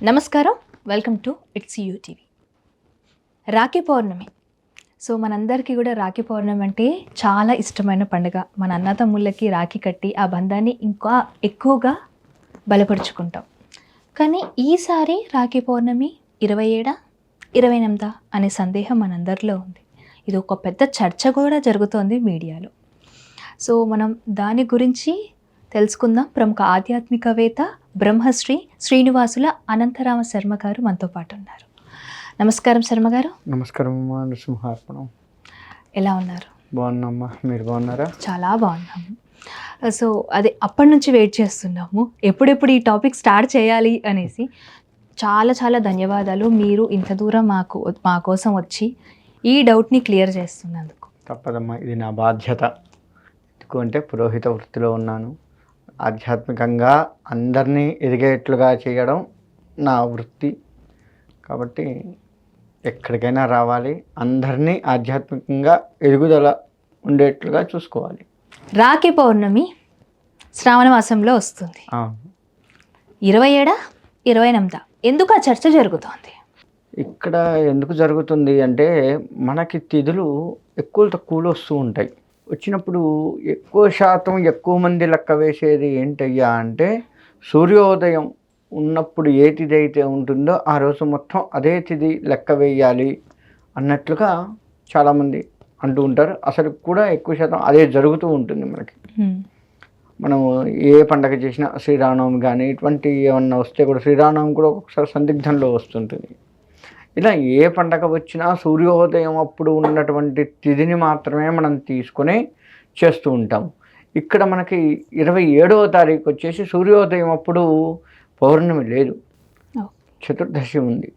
నమస్కారం, welcome to its TV. Rakhi Pournami. So మనందరికీ కూడా రాఖీ పౌర్ణమి అంటే చాలా ఇష్టమైన పండుగ. మన అన్నతమ్ముళ్ళకి రాఖీ కట్టి ఆ బంధాన్ని ఇంకా ఎక్కువగా బలపరుచుకుంటాం. కానీ ఈసారి రాఖీ పౌర్ణమి 27 28 అనే సందేహం మనందరిలో ఉంది. ఇది ఒక పెద్ద చర్చ కూడా జరుగుతోంది మీడియాలో. సో మనం దాని గురించి తెలుసుకుందాం. ప్రముఖ ఆధ్యాత్మికవేత్త బ్రహ్మశ్రీ శ్రీనివాసుల అనంతరామ శర్మ గారు మనతో పాటు ఉన్నారు. నమస్కారం శర్మ గారు. నమస్కారం అమ్మా, నృసింహార్పణం. ఎలా ఉన్నారు? బాగున్నామ్మా, మీరు బాగున్నారా? చాలా బాగున్నాము. సో అదే అప్పటి నుంచి వెయిట్ చేస్తున్నాము, ఎప్పుడెప్పుడు ఈ టాపిక్ స్టార్ట్ చేయాలి అనేసి. చాలా చాలా ధన్యవాదాలు, మీరు ఇంత దూరం మా కోసం వచ్చి ఈ డౌట్ని క్లియర్ చేస్తున్నందుకు. తప్పదమ్మా, ఇది నా బాధ్యత. ఎందుకంటే పురోహిత వృత్తిలో ఉన్నాను. ఆధ్యాత్మికంగా అందరినీ ఎదిగేట్లుగా చేయడం నా వృత్తి. కాబట్టి ఎక్కడికైనా రావాలి, అందరినీ ఆధ్యాత్మికంగా ఎదుగుదల ఉండేట్లుగా చూసుకోవాలి. రాఖీ పౌర్ణమి శ్రావణ మాసంలో వస్తుంది. 27 28 ఎందుకు ఆ చర్చ జరుగుతోంది? ఇక్కడ ఎందుకు జరుగుతుంది అంటే, మనకి తిథులు ఎక్కువ తక్కువలో వస్తూ ఉంటాయి. వచ్చినప్పుడు ఎక్కువ శాతం ఎక్కువ మంది లెక్క వేసేది ఏంటయ్యా అంటే, సూర్యోదయం ఉన్నప్పుడు ఏ తిథి అయితే ఉంటుందో ఆ రోజు మొత్తం అదే తిథి లెక్క వేయాలి అన్నట్లుగా చాలామంది అంటూ ఉంటారు. అసలు కూడా ఎక్కువ శాతం అదే జరుగుతూ ఉంటుంది మనకి. మనం ఏ పండగ చేసినా, శ్రీరామనవమి కానీ ఇటువంటి ఏమన్నా వస్తే కూడా, శ్రీరామనవమి కూడా ఒక్కొక్కసారి సందిగ్ధంలో వస్తుంటుంది. ఇలా ఏ పండగ వచ్చినా సూర్యోదయం అప్పుడు ఉన్నటువంటి తిథిని మాత్రమే మనం తీసుకొని చేస్తూ ఉంటాం. ఇక్కడ మనకి 27వ తారీఖు వచ్చేసి సూర్యోదయం అప్పుడు పౌర్ణమి లేదు, చతుర్దశి ఉంది.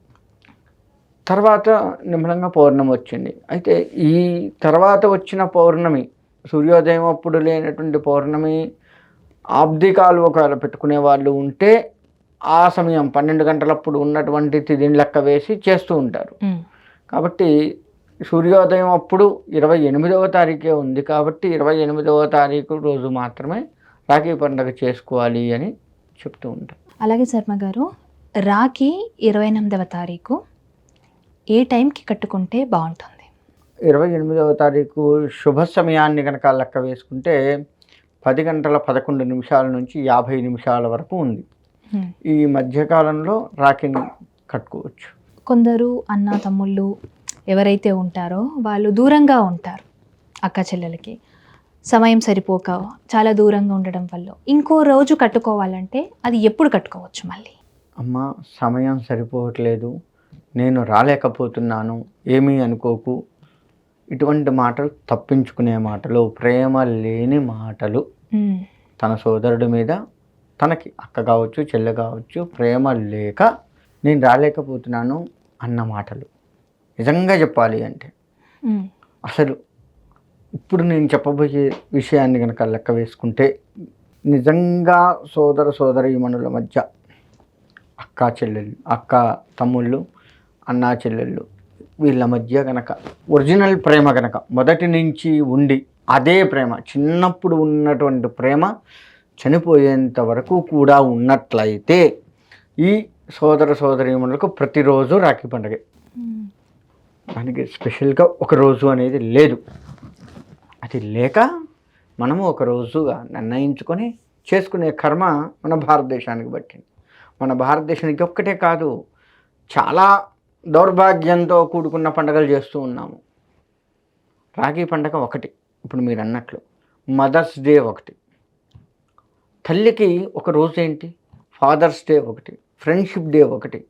తర్వాత నిమ్మలంగా పౌర్ణమి వచ్చింది. అయితే ఈ తర్వాత వచ్చిన పౌర్ణమి, సూర్యోదయం అప్పుడు లేనటువంటి పౌర్ణమి ఆబ్దికాలు ఒకవేళ పెట్టుకునే వాళ్ళు ఉంటే ఆ సమయం 12 గంటలప్పుడు ఉన్నటువంటి తిథిని లెక్క వేసి చేస్తూ ఉంటారు. కాబట్టి సూర్యోదయం అప్పుడు 28వ తారీఖే ఉంది. కాబట్టి 28వ తారీఖు రోజు మాత్రమే రాఖీ పండుగ చేసుకోవాలి అని చెప్తూ ఉంటారు. అలాగే శర్మ గారు, రాఖీ 28వ తారీఖు ఏ టైంకి కట్టుకుంటే బాగుంటుంది? 28వ తారీఖు శుభ సమయాన్ని కనుక లెక్క వేసుకుంటే 10 గంటల 11 నిమిషాల నుంచి 50 నిమిషాల వరకు ఉంది. ఈ మధ్యకాలంలో రాఖీని కట్టుకోవచ్చు. కొందరు అన్న తమ్ముళ్ళు ఎవరైతే ఉంటారో వాళ్ళు దూరంగా ఉంటారు. అక్క చెల్లెలకి సమయం సరిపోక చాలా దూరంగా ఉండడం వల్ల ఇంకో రోజు కట్టుకోవాలంటే అది ఎప్పుడు కట్టుకోవచ్చు? మళ్ళీ అమ్మ, సమయం సరిపోవట్లేదు, నేను రాలేకపోతున్నాను, ఏమీ అనుకోకు, ఇటువంటి మాటలు తప్పించుకునే మాటలు, ప్రేమ లేని మాటలు. తన సోదరుడి మీద, తనకి అక్క కావచ్చు, చెల్లె కావచ్చు, ప్రేమ లేక నేను రాలేకపోతున్నాను అన్న మాటలు. నిజంగా చెప్పాలి అంటే అసలు ఇప్పుడు నేను చెప్పబోయే విషయాన్ని కనుక లెక్క వేసుకుంటే, నిజంగా సోదర సోదరీమణుల మధ్య, అక్క చెల్లెళ్ళు, అక్క తమ్ముళ్ళు, అన్నా చెల్లెళ్ళు, వీళ్ళ మధ్య కనుక ఒరిజినల్ ప్రేమ కనుక మొదటి నుంచి ఉండి, అదే ప్రేమ, చిన్నప్పుడు ఉన్నటువంటి ప్రేమ చనిపోయేంత వరకు కూడా ఉన్నట్లయితే ఈ సోదర సోదరీమణులకు ప్రతిరోజు రాఖీ పండుగ. దానికి స్పెషల్గా ఒక రోజు అనేది లేదు. అది లేక మనము ఒక రోజుగా నిర్ణయించుకొని చేసుకునే కర్మ మన భారతదేశానికి పట్టింది. మన భారతదేశానికి ఒక్కటే కాదు, చాలా దౌర్భాగ్యంతో కూడుకున్న పండుగలు చేస్తూ ఉన్నాము. రాఖీ పండుగ ఒకటి, ఇప్పుడు మీరు అన్నట్లు మదర్స్ డే ఒకటి, తల్లికి ఒక రోజు ఏంటి, ఫాదర్స్ డే ఒకటి, ఫ్రెండ్షిప్ డే ఒకటి.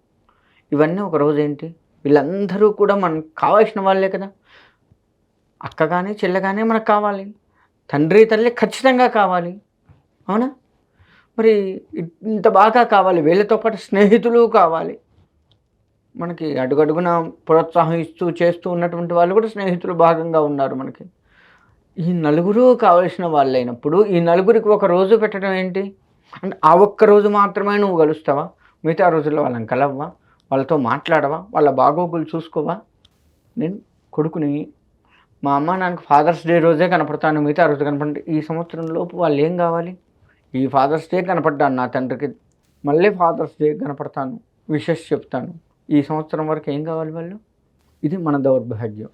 ఇవన్నీ ఒక రోజు ఏంటి? వీళ్ళందరూ కూడా మనకు కావాల్సిన వాళ్ళే కదా. అక్క కానీ చెల్లె కానీ మనకు కావాలి, తండ్రి తల్లి ఖచ్చితంగా కావాలి, అవునా? మరి ఇంత బాగా కావాలి, వీళ్ళతో పాటు స్నేహితులు కావాలి. మనకి అడుగడుగున ప్రోత్సాహం ఇస్తూ చేస్తూ ఉన్నటువంటి వాళ్ళు కూడా స్నేహితులు భాగంగా ఉన్నారు మనకి. ఈ నలుగురు కావలసిన వాళ్ళైనప్పుడు ఈ నలుగురికి ఒక రోజు పెట్టడం ఏంటి అంటే, ఆ ఒక్క రోజు మాత్రమే నువ్వు కలుస్తావా? మిగతా రోజుల్లో వాళ్ళని కలవ్వా? వాళ్ళతో మాట్లాడవా? వాళ్ళ బాగోగులు చూసుకోవా? నేను కొడుకుని, మా అమ్మ నాన్నకు ఫాదర్స్ డే రోజే కనపడతాను, మిగతా రోజు కనపడండి. ఈ సంవత్సరం లోపు వాళ్ళు ఏం కావాలి? ఈ ఫాదర్స్ డే కనపడ్డాను నా తండ్రికి, మళ్ళీ ఫాదర్స్ డే కనపడతాను, విషెస్ చెప్తాను. ఈ సంవత్సరం వరకు ఏం కావాలి వాళ్ళు? ఇది మన దౌర్భాగ్యం.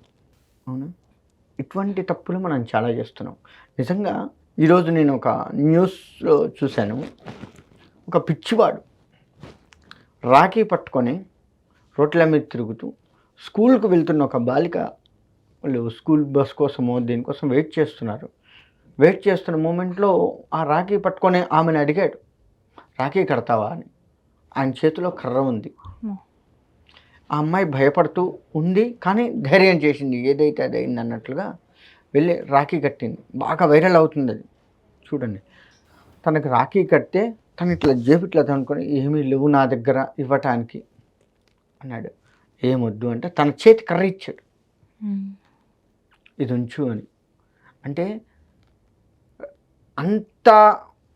అవునా? ఇటువంటి తప్పులు మనం చాలా చేస్తున్నాం. నిజంగా ఈరోజు నేను ఒక న్యూస్లో చూశాను. ఒక పిచ్చివాడు రాఖీ పట్టుకొని రోడ్ల మీద తిరుగుతూ స్కూల్కి వెళ్తున్న ఒక బాలిక, వాళ్ళు స్కూల్ బస్ కోసమో దీనికోసం వెయిట్ చేస్తున్నారు. వెయిట్ చేస్తున్న మూమెంట్లో ఆ రాఖీ పట్టుకొని ఆమెను అడిగాడు, రాఖీ కడతావా అని. ఆయన చేతిలో కర్ర ఉంది. ఆ అమ్మాయి భయపడుతూ ఉంది, కానీ ధైర్యం చేసింది, ఏదైతే అది అయింది అన్నట్లుగా వెళ్ళి రాఖీ కట్టింది. బాగా వైరల్ అవుతుంది అది. చూడండి, తనకు రాఖీ కడితే తను ఇట్లా జేబుట్లా అనుకొని ఏమీ లేవు నా దగ్గర ఇవ్వటానికి అన్నాడు. ఏమొద్దు అంటే తన చేతి కర్ర ఇచ్చాడు, ఇది ఉంచు అని. అంటే అంత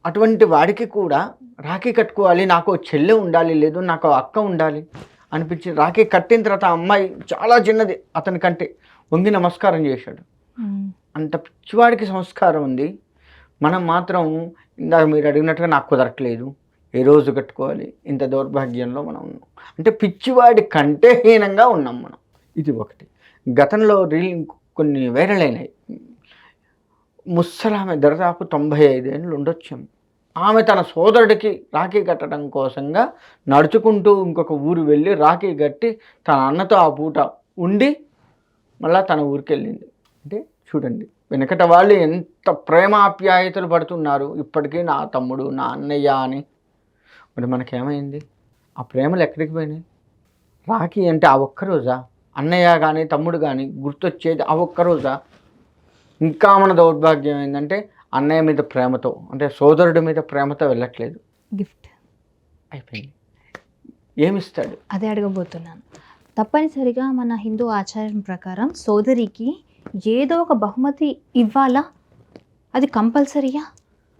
అటువంటి వాడికి కూడా రాఖీ కట్టుకోవాలి, నాకు చెల్లె ఉండాలి, లేదు నాకు అక్క ఉండాలి అనిపించి రాఖీ కట్టిన తర్వాత ఆ అమ్మాయి చాలా చిన్నది అతని కంటే, వంగి నమస్కారం చేశాడు. అంత పిచ్చివాడికి సంస్కారం ఉంది. మనం మాత్రం ఇందాక మీరు అడిగినట్టుగా నాకు కుదరట్లేదు, ఏ రోజు కట్టుకోవాలి, ఇంత దౌర్భాగ్యంలో మనం ఉన్నాం. అంటే పిచ్చివాడి కంటే హీనంగా ఉన్నాం మనం. ఇది ఒకటి. గతంలో కొన్ని వైరల్ అయినాయి. ముసలామె దరిదాపు 95 ఏళ్ళు ఉండొచ్చు. ఆమె తన సోదరుడికి రాఖీ కట్టడం కోసంగా నడుచుకుంటూ ఇంకొక ఊరు వెళ్ళి రాఖీ కట్టి తన అన్నతో ఆ పూట ఉండి మళ్ళీ తన ఊరికి వెళ్ళింది. అంటే చూడండి, వెనకట వాళ్ళు ఎంత ప్రేమాప్యాయతలు పడుతున్నారు. ఇప్పటికీ నా తమ్ముడు, నా అన్నయ్య అని. మరి మనకేమైంది? ఆ ప్రేమలు ఎక్కడికి పోయినాయి? రాఖీ అంటే ఆ ఒక్కరోజా? అన్నయ్య కానీ తమ్ముడు కానీ గుర్తొచ్చేది ఆ ఒక్కరోజా? ఇంకా మన దౌర్భాగ్యం ఏంటంటే అన్నయ్య మీద ప్రేమతో, అంటే సోదరుడి మీద ప్రేమతో వెళ్ళట్లేదు. గిఫ్ట్ అయిపోయింది. ఏమిస్తాడు? అదే అడగబోతున్నాను. తప్పనిసరిగా మన హిందూ ఆచారం ప్రకారం సోదరికి ఏదో ఒక బహుమతి ఇవ్వాలా? అది కంపల్సరీయా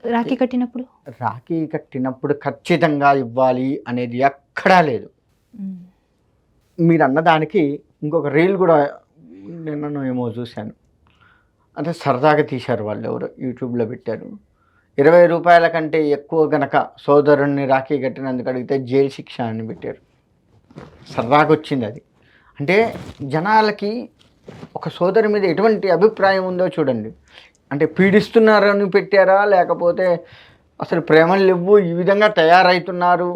రాఖీ కట్టినప్పుడు? రాఖీ కట్టినప్పుడు ఖచ్చితంగా ఇవ్వాలి అనేది ఎక్కడా లేదు. మీరు అన్నదానికి ఇంకొక రీల్ కూడా నిన్న ఏమో చూశాను. అంటే సరదాగా తీశారు వాళ్ళు, ఎవరు యూట్యూబ్లో పెట్టారు. 20 రూపాయల కంటే ఎక్కువ గనక సోదరుణ్ణి రాఖీ కట్టినందుకు అడిగితే జైలు శిక్ష అని పెట్టారు. సరదాగా వచ్చింది అది. అంటే జనాలకి ఒక సోదరి మీద ఎటువంటి అభిప్రాయం ఉందో చూడండి. అంటే పీడిస్తున్నారని పెట్టారా, లేకపోతే అసలు ప్రేమలు లేవు ఈ విధంగా తయారవుతున్నారు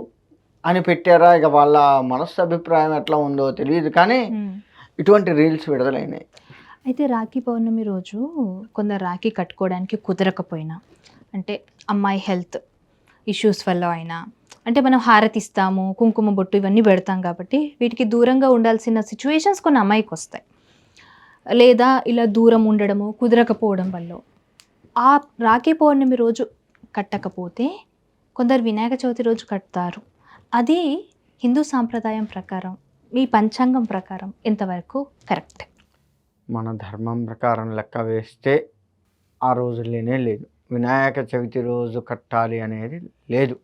అని పెట్టారా, ఇక వాళ్ళ మనస్సు అభిప్రాయం ఎట్లా ఉందో తెలియదు, కానీ ఇటువంటి రీల్స్ విడుదలైనాయి. అయితే రాఖీ పౌర్ణమి రోజు కొందరు రాఖీ కట్టుకోవడానికి కుదరకపోయినా, అంటే అమ్మాయి హెల్త్ ఇష్యూస్ వల్ల అయినా, అంటే మనం హారతి ఇస్తాము, కుంకుమ బొట్టు ఇవన్నీ పెడతాం కాబట్టి వీటికి దూరంగా ఉండాల్సిన సిచ్యువేషన్స్ కొన్ని అమ్మాయికి వస్తాయి. లేదా ఇలా దూరం ఉండడము, కుదరకపోవడం వల్ల ఆ రాఖీ పౌర్ణమి రోజు కట్టకపోతే కొందరు వినాయక చవితి రోజు కడతారు. అది హిందూ సాంప్రదాయం ప్రకారం, మీ పంచాంగం ప్రకారం ఎంతవరకు కరెక్ట్? మన ధర్మం ప్రకారం లెక్క వేస్తే ఆ రోజులేనే లేదు. వినాయక చవితి రోజు కట్టాలి అనేది లేదు.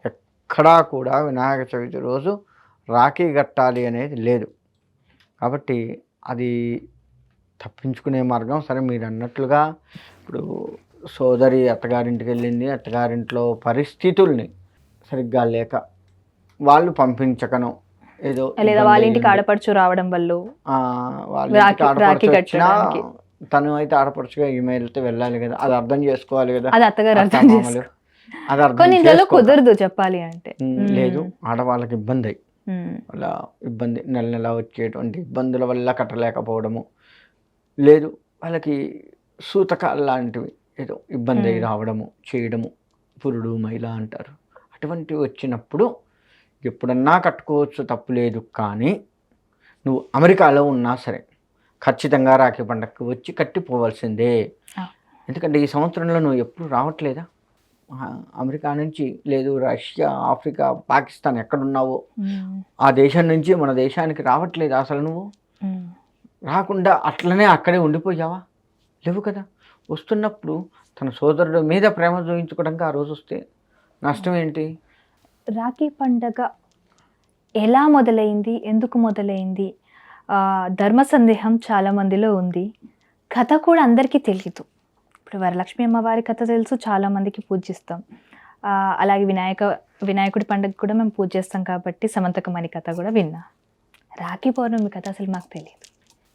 ఎక్కడా కూడా వినాయక చవితి రోజు రాఖీ కట్టాలి అనేది లేదు. కాబట్టి అది తప్పించుకునే మార్గం. సరే, మీరు అన్నట్లుగా ఇప్పుడు సోదరి అత్తగారింటికి వెళ్ళింది, అత్తగారింట్లో పరిస్థితుల్ని సరిగ్గా లేక వాళ్ళు పంపించకను, ఏదో లేదా వాళ్ళ ఇంటికి ఆడపడుచు రావడం వల్ల వాళ్ళ ఇంటికి ఆడపడుచు వచ్చినా తను అయితే ఆడపడుచుగా ఈమెయిల్తో వెళ్ళాలి కదా, అది అర్థం చేసుకోవాలి కదా. అది అత్తగారు అర్థం చేసుకోవాలి. అది అర్థం కుదరదు చెప్పాలి అంటే. లేదు, ఆడవాళ్ళకి ఇబ్బంది అలా ఇబ్బంది, నెల నెల వచ్చేటువంటి ఇబ్బందుల వల్ల కట్టలేకపోవడము, లేదు వాళ్ళకి సూతకాలు లాంటివి ఏదో ఇబ్బంది రావడము, చేయడము, పురుడు మైల అంటారు. అటువంటివి వచ్చినప్పుడు ఎప్పుడన్నా కట్టుకోవచ్చు, తప్పు లేదు. కానీ నువ్వు అమెరికాలో ఉన్నా సరే ఖచ్చితంగా రాఖీ పండగకి వచ్చి కట్టిపోవాల్సిందే. ఎందుకంటే ఈ సంవత్సరంలో నువ్వు ఎప్పుడు రావట్లేదా అమెరికా నుంచి, లేదు రష్యా, ఆఫ్రికా, పాకిస్తాన్ ఎక్కడున్నావో ఆ దేశం నుంచి మన దేశానికి రావట్లేదు అసలు. నువ్వు రాకుండా అట్లనే అక్కడే ఉండిపోయావా? లేవు కదా. వస్తున్నప్పుడు తన సోదరుడు మీద ప్రేమ చూపించుకోవడానికి ఆ రోజు వస్తే నష్టం ఏంటి? రాఖీ పండగ ఎలా మొదలైంది, ఎందుకు మొదలైంది, ధర్మ సందేహం చాలామందిలో ఉంది. కథ కూడా అందరికీ తెలియదు. ఇప్పుడు వరలక్ష్మి అమ్మవారి కథ తెలుసు, చాలామందికి పూజిస్తాం. అలాగే వినాయకుడి పండుగ కూడా మేము పూజ చేస్తాం కాబట్టి సమంతకమణి కథ కూడా విన్నా. రాఖీ పౌర్ణమి కథ అసలు మాకు తెలియదు.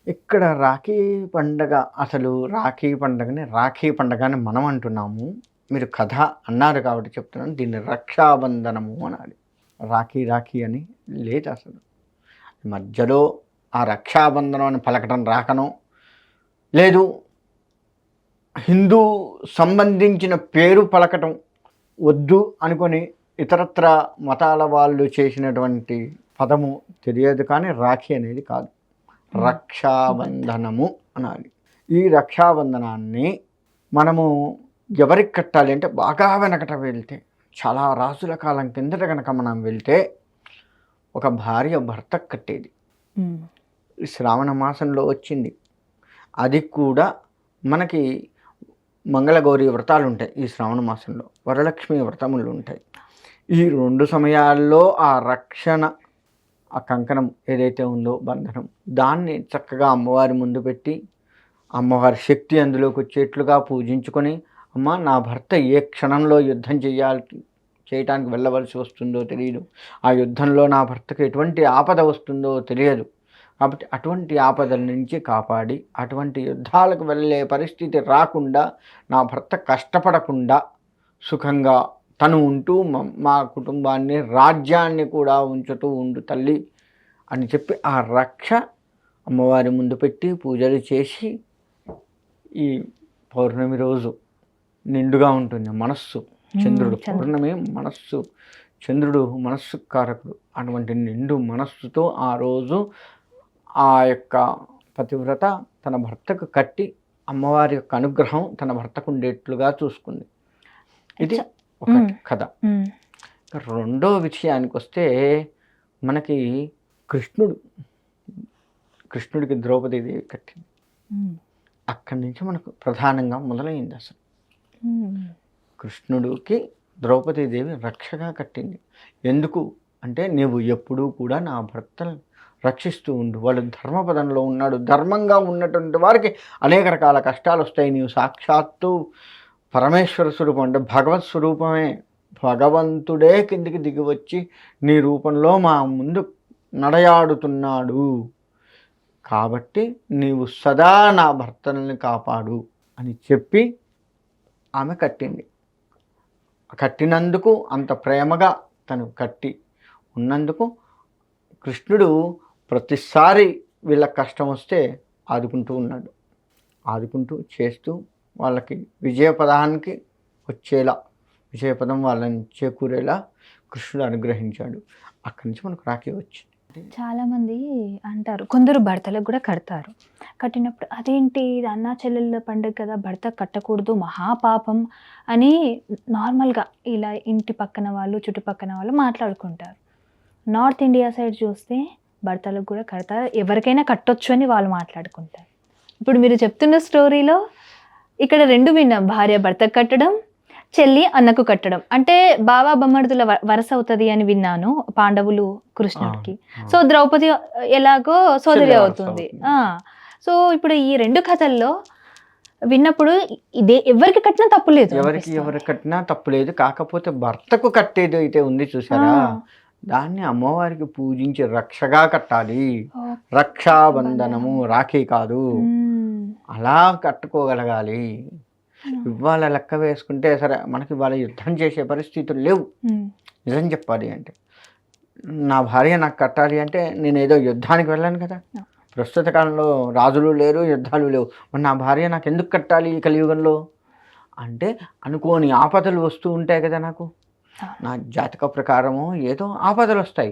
ఇక్కడ రాఖీ పండగ, అసలు రాఖీ పండగ అని మనం అంటున్నాము. మీరు కథ అన్నారు కాబట్టి చెప్తున్నాను. దీన్ని రక్షాబంధనము అనాలి. రాఖీ అని లేదు అసలు. మధ్యలో ఆ రక్షాబంధనం అని పలకటం రాకనో, లేదు హిందూ సంబంధించిన పేరు పలకటం వద్దు అనుకొని ఇతరత్ర మతాల వాళ్ళు చేసినటువంటి పదము తెలియదు, కానీ రాఖీ అనేది కాదు, రక్షాబంధనము అనాలి. ఈ రక్షాబంధనాన్ని మనము ఎవరికి కట్టాలి అంటే, బాగా వెనకట వెళ్తే, చాలా రాజుల కాలం కిందట కనుక మనం వెళ్తే ఒక భార్య భర్తకు కట్టేది. శ్రావణ మాసంలో వచ్చింది. అది కూడా మనకి మంగళగౌరి వ్రతాలు ఉంటాయి ఈ శ్రావణ మాసంలో, వరలక్ష్మి వ్రతములు ఉంటాయి. ఈ 2 సమయాల్లో ఆ రక్షణ, ఆ కంకణం ఏదైతే ఉందో బంధనం, దాన్ని చక్కగా అమ్మవారి ముందు పెట్టి అమ్మవారి శక్తి అందులోకి వచ్చేట్లుగా పూజించుకొని, అమ్మ నా భర్త ఏ క్షణంలో యుద్ధం చేయటానికి వెళ్ళవలసి వస్తుందో తెలియదు, ఆ యుద్ధంలో నా భర్తకు ఎటువంటి ఆపద వస్తుందో తెలియదు, కాబట్టి అటువంటి ఆపదల నుంచి కాపాడి, అటువంటి యుద్ధాలకు వెళ్ళే పరిస్థితి రాకుండా, నా భర్త కష్టపడకుండా సుఖంగా తను ఉంటూ మా కుటుంబాన్ని, రాజ్యాన్ని కూడా ఉంచుతూ ఉండు తల్లి అని చెప్పి ఆ రక్ష అమ్మవారి ముందు పెట్టి పూజలు చేసి, ఈ పౌర్ణమి రోజు నిండుగా ఉంటుంది మనస్సు. చంద్రుడు పౌర్ణమి మనస్సు, చంద్రుడు మనస్సు కారకుడు. అటువంటి నిండు మనస్సుతో ఆ రోజు ఆ యొక్క పతివ్రత తన భర్తకు కట్టి అమ్మవారి యొక్క అనుగ్రహం తన భర్తకు ఉండేట్లుగా చూసుకుంది. ఇది ఒక కథ. రెండో విషయానికి వస్తే, మనకి కృష్ణుడికి ద్రౌపదీదేవి కట్టింది. అక్కడి నుంచి మనకు ప్రధానంగా మొదలైంది. అసలు కృష్ణుడికి ద్రౌపదీదేవి రక్షగా కట్టింది. ఎందుకు అంటే, నీవు ఎప్పుడూ కూడా నా భర్తను రక్షిస్తూ ఉండు, వాడు ధర్మపదంలో ఉన్నాడు, ధర్మంగా ఉన్నటువంటి వారికి అనేక రకాల కష్టాలు వస్తాయి. నీవు సాక్షాత్తు పరమేశ్వర స్వరూపం, అంటే భగవత్ స్వరూపమే, భగవంతుడే కిందికి దిగి వచ్చి నీ రూపంలో మా ముందు నడయాడుతున్నాడు, కాబట్టి నీవు సదా నా భర్తల్ని కాపాడు అని చెప్పి ఆమె కట్టింది. కట్టినందుకు, అంత ప్రేమగా తను కట్టి ఉన్నందుకు కృష్ణుడు ప్రతిసారి వీళ్ళకి కష్టం వస్తే ఆదుకుంటూ ఉన్నాడు. ఆదుకుంటూ చేస్తూ వాళ్ళకి విజయపదానికి వచ్చేలా, విజయపదం వాళ్ళని చేకూరేలా కృష్ణుడు అనుగ్రహించాడు. అక్కడి నుంచి మనకు రాఖీ వచ్చింది. చాలామంది అంటారు, కొందరు భర్తలకు కూడా కడతారు. కట్టినప్పుడు అదేంటి ఇది అన్నా చెల్లెళ్ళ పండుగ కదా, భర్త కట్టకూడదు మహాపాపం అని నార్మల్గా ఇలా ఇంటి పక్కన వాళ్ళు, చుట్టుపక్కన వాళ్ళు మాట్లాడుకుంటారు. నార్త్ ఇండియా సైడ్ చూస్తే భర్తలకు కూడా కడతారు, ఎవరికైనా కట్టొచ్చు అని వాళ్ళు మాట్లాడుకుంటారు. ఇప్పుడు మీరు చెప్తున్న స్టోరీలో ఇక్కడ 2 విన్నాం, భార్య భర్తకు కట్టడం, చెల్లి అన్నకు కట్టడం. అంటే బావ బొమ్మర్దుల వరస అవుతుంది అని విన్నాను, పాండవులు కృష్ణుడికి. సో ద్రౌపది ఎలాగో సోదరి అవుతుంది. సో ఇప్పుడు ఈ 2 కథల్లో విన్నప్పుడు ఇదే ఎవరికి కట్టినా తప్పులేదు, ఎవరికి కట్టినా తప్పులేదు. కాకపోతే భర్తకు కట్టేది అయితే ఉంది చూసారా, దాన్ని అమ్మవారికి పూజించి రక్షగా కట్టాలి. రక్షాబంధనము, రాఖీ కాదు, అలా కట్టుకోగలగాలి. ఇవాళ లెక్క వేసుకుంటే సరే, మనకి ఇవాళ యుద్ధం చేసే పరిస్థితులు లేవు. నిజం చెప్పాలి అంటే, నా భార్య నాకు కట్టాలి అంటే నేను ఏదో యుద్ధానికి వెళ్ళాను కదా. ప్రస్తుత కాలంలో రాజులు లేరు, యుద్ధాలు లేవు, మరి నా భార్య నాకు ఎందుకు కట్టాలి ఈ కలియుగంలో అంటే, అనుకోని ఆపదలు వస్తూ ఉంటాయి కదా. నాకు నా జాతక ప్రకారము ఏదో ఆపదలు వస్తాయి,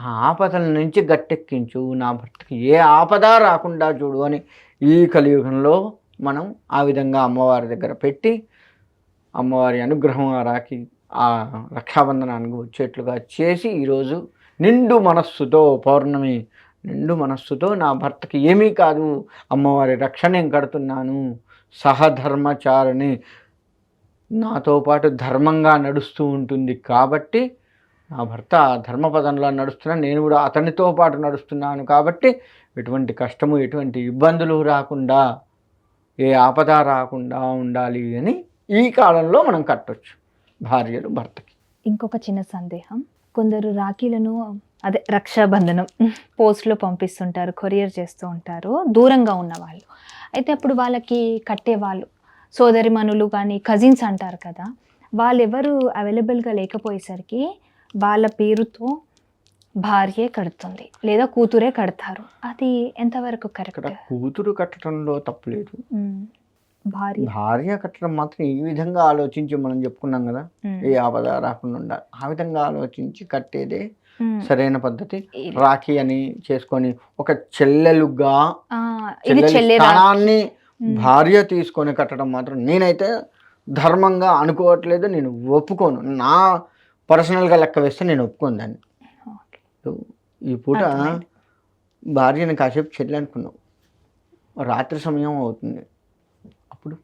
ఆ ఆపదల నుంచి గట్టెక్కించు, నా భర్తకి ఏ ఆపద రాకుండా చూడు అని ఈ కలియుగంలో మనం ఆ విధంగా అమ్మవారి దగ్గర పెట్టి, అమ్మవారి అనుగ్రహం ఆ రాఖీ, ఆ రక్షాబంధనానికి వచ్చేట్లుగా చేసి, ఈరోజు నిండు మనస్సుతో, పౌర్ణమి నిండు మనస్సుతో నా భర్తకి ఏమీ కాదు, అమ్మవారి రక్షణ నేను కడుతున్నాను, సహధర్మచారిణి, నాతో పాటు ధర్మంగా నడుస్తూ ఉంటుంది కాబట్టి, నా భర్త ధర్మపదంలో నడుస్తున్నా, నేను కూడా అతనితో పాటు నడుస్తున్నాను కాబట్టి ఎటువంటి కష్టము, ఎటువంటి ఇబ్బందులు రాకుండా, ఏ ఆపద రాకుండా ఉండాలి అని ఈ కాలంలో మనం కట్టొచ్చు. భార్యలు భర్తకి. ఇంకొక చిన్న సందేహం, కొందరు రాఖీలను అదే రక్షాబంధనం పోస్ట్లో పంపిస్తుంటారు, కొరియర్ చేస్తూ ఉంటారు దూరంగా ఉన్న వాళ్ళు. అయితే అప్పుడు వాళ్ళకి కట్టేవాళ్ళు సోదరిమణులు కానీ కజిన్స్ అంటారు కదా, వాళ్ళెవరు అవైలబుల్గా లేకపోయేసరికి వాళ్ళ పేరుతో భార్యే కడుతుంది లేదా కూతురే కడతారు. అది ఎంతవరకు ఇక్కడ కరెక్ట్? కూతురు కట్టడంలో తప్పులేదు, భార్య భార్య కట్టడం మాత్రం ఈ విధంగా ఆలోచించి మనం చెప్పుకున్నాం కదా, ఏ ఆపద రాకుండా ఉండాలి ఆ విధంగా ఆలోచించి కట్టేదే సరైన పద్ధతి. రాఖీ అని చేసుకొని ఒక చెల్లెలుగా ఇది చెల్లెలి చెల్లె స్థానాన్ని భార్య తీసుకొని కట్టడం మాత్రం నేనైతే ధర్మంగా అనుకోవట్లేదు, నేను ఒప్పుకోను. నా పర్సనల్గా లెక్క వేస్తే నేను ఒప్పుకోను దాన్ని. ఈ పూట అర్థమైంది. భార్యని కాసేపు చెల్లి అనుకున్నాం, రాత్రి సమయం అవుతుంది, అప్పుడు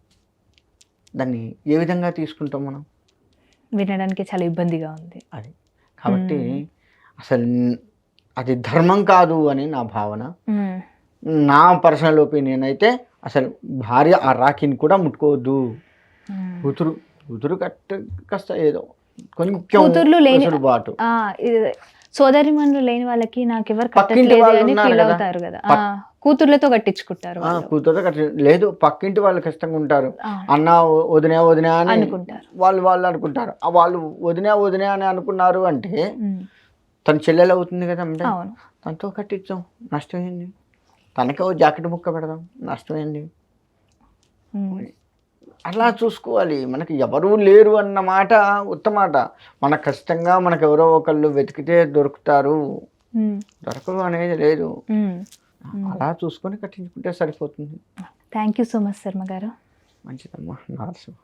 దాన్ని ఏ విధంగా తీసుకుంటాం మనం? వినడానికి చాలా ఇబ్బందిగా ఉంది. అది కాబట్టి అసలు అది ధర్మం కాదు అని నా భావన. నా పర్సనల్ ఒపీనియన్ అయితే అసలు భార్య ఆ రాఖీని కూడా ముట్టుకోవద్దు. కూతురు కాస్త ఏదో కూతుర్లు లేని కొంచెం సోదరిమణులు లేని వాళ్ళకి నాకు ఎవరు పక్కింటి కట్టట్లేదు వాళ్ళు అని ఉన్నారు ఫీల్ కదా. అవుతారు కదా. కూతుర్లతో కట్టించుకుంటారు వాళ్ళు. కూతురు లేదు, పక్కింటి వాళ్ళు ఖచ్చితంగా ఉంటారు. అన్న వదినా వదినా అని అనుకుంటారు. వాళ్ళు అనుకుంటారు. వాళ్ళు వదినా అని అనుకున్నారు అంటే తన చెల్లెలు అవుతుంది కదా, అంటే అవును. తనతో కట్టించాం, నష్టం ఏంది? తనకే ఓ జాకెట్ ముక్క పెడదాం, నష్టం ఏంది? అలా చూసుకోవాలి. మనకి ఎవరూ లేరు అన్న మాట ఉత్తమాట. మనకు ఖచ్చితంగా మనకు ఎవరో ఒకళ్ళు వెతికితే దొరుకుతారు, దొరకదు అనేది లేదు. అలా చూసుకొని కట్టించుకుంటే సరిపోతుంది. Thank you so much Sharma గారు. మంచిదమ్మా. నరసింహ.